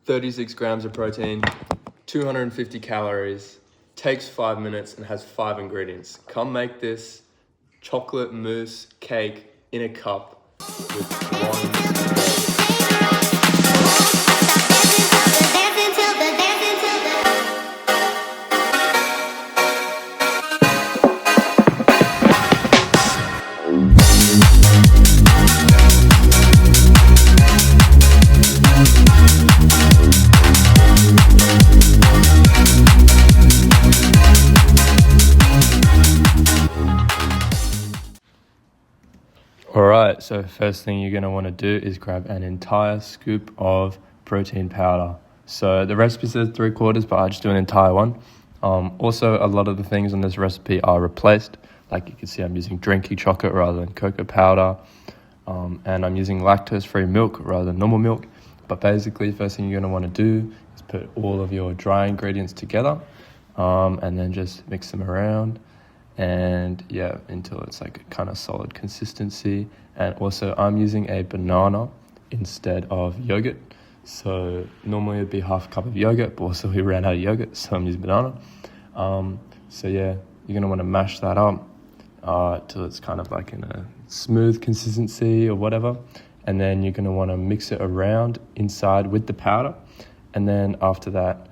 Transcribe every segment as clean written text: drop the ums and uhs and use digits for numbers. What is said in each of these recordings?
36 grams of protein, 250 calories, takes 5 minutes and has 5 ingredients. Come make this chocolate mousse cake in a cup with one. Alright, so first thing you're going to want to do is grab an entire scoop of protein powder. So the recipe says 3/4, but I just do an entire one. Also, a lot of the things on this recipe are replaced. Like you can see, I'm using drinking chocolate rather than cocoa powder. And I'm using lactose-free milk rather than normal milk. But basically, first thing you're going to want to do is put all of your dry ingredients together and then just mix them around. And yeah, until it's like a kind of solid consistency. And also I'm using a banana instead of yogurt. So normally it'd be half a cup of yogurt, but also we ran out of yogurt, so I'm using banana. So yeah, you're gonna want to mash that up till it's kind of like in a smooth consistency or whatever. And then you're gonna want to mix it around inside with the powder. And then after that,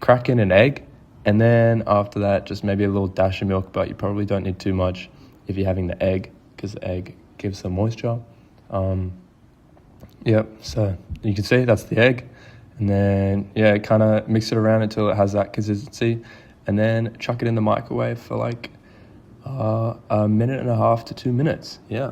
crack in an egg. And then after that, just maybe a little dash of milk, but you probably don't need too much if you're having the egg, because the egg gives some moisture. Yep, so you can see that's the egg. And then, yeah, kind of mix it around until it has that consistency. And then chuck it in the microwave for like a 1.5 to 2 minutes, yeah.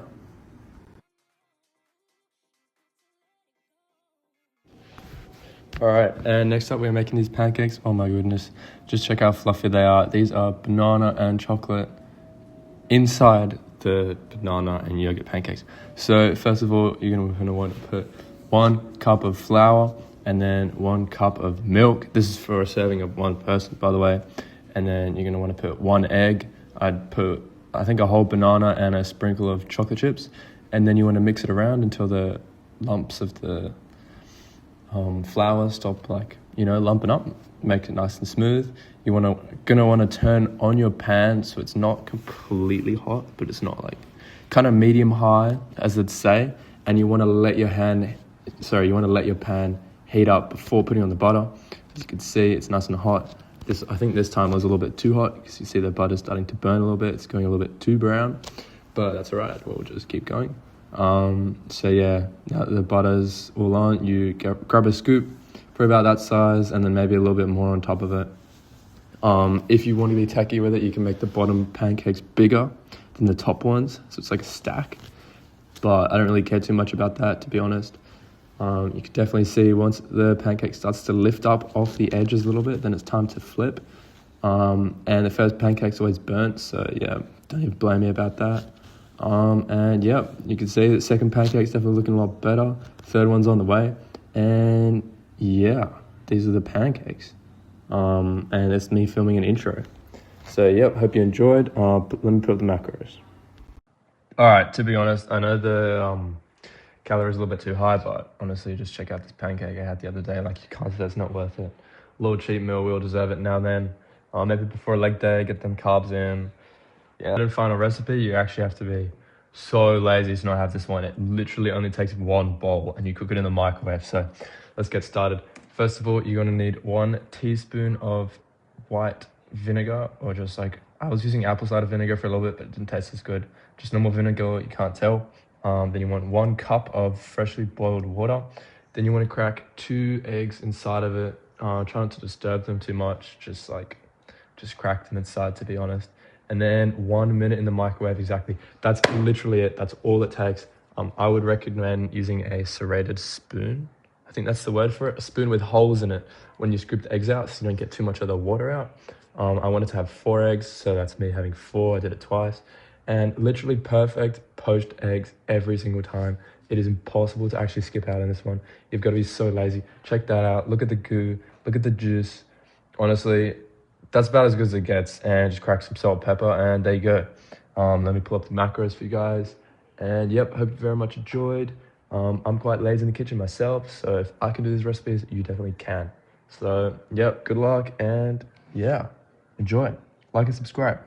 All right, and next up we're making these pancakes. Oh my goodness, just check how fluffy they are. These are banana and chocolate inside the banana and yogurt pancakes. So first of all, you're gonna want to put 1 cup of flour and then 1 cup of milk. This is for a serving of 1 person, by the way. And then you're gonna want to put 1 egg. I'd put, I think, a whole banana and a sprinkle of chocolate chips. And then you want to mix it around until the lumps of the flour stop lumping up. Make it nice and smooth. You're gonna want to turn on your pan so it's not completely hot, but it's not like kind of medium high, as it'd say. And you want to let your pan heat up before putting on the butter. As you can see, it's nice and hot. I think this time was a little bit too hot because you see the butter's starting to burn a little bit. It's going a little bit too brown, but that's all right. We'll just keep going. So yeah, now that the butter's all on, you grab a scoop for about that size and then maybe a little bit more on top of it. If you want to be tacky with it, you can make the bottom pancakes bigger than the top ones, so it's like a stack. But I don't really care too much about that, to be honest. You can definitely see once the pancake starts to lift up off the edges a little bit, then it's time to flip. And the first pancake's always burnt, so yeah, don't even blame me about that. And yeah, you can see the second pancake's definitely looking a lot better. Third one's on the way. And yeah, these are the pancakes. And it's me filming an intro. So yeah, hope you enjoyed. Let me put up the macros. Alright, to be honest, I know the calories a little bit too high, but honestly, just check out this pancake I had the other day. Like, you can't say that's not worth it. A little cheat meal, we'll deserve it now and then. Maybe before a leg day, get them carbs in. Yeah, and final recipe, you actually have to be so lazy to not have this one. It literally only takes 1 bowl and you cook it in the microwave. So let's get started. First of all, you're gonna need 1 teaspoon of white vinegar, or just like, I was using apple cider vinegar for a little bit, but it didn't taste as good. Just normal vinegar, you can't tell. Then you want 1 cup of freshly boiled water. Then you want to crack 2 eggs inside of it. Try not to disturb them too much. Just crack them inside, to be honest. And then 1 minute in the microwave, exactly. That's literally it. That's all it takes. I would recommend using a serrated spoon. I think that's the word for it. A spoon with holes in it when you scoop the eggs out, so you don't get too much of the water out. I wanted to have 4 eggs, so that's me having 4. I did it twice. And literally perfect poached eggs every single time. It is impossible to actually skip out on this one. You've got to be so lazy. Check that out. Look at the goo. Look at the juice. Honestly, that's about as good as it gets. And just crack some salt, pepper, and there you go. Let me pull up the macros for you guys. And yep, hope you very much enjoyed. I'm quite lazy in the kitchen myself, so if I can do these recipes, you definitely can. So, yep, good luck, and yeah, enjoy. Like and subscribe.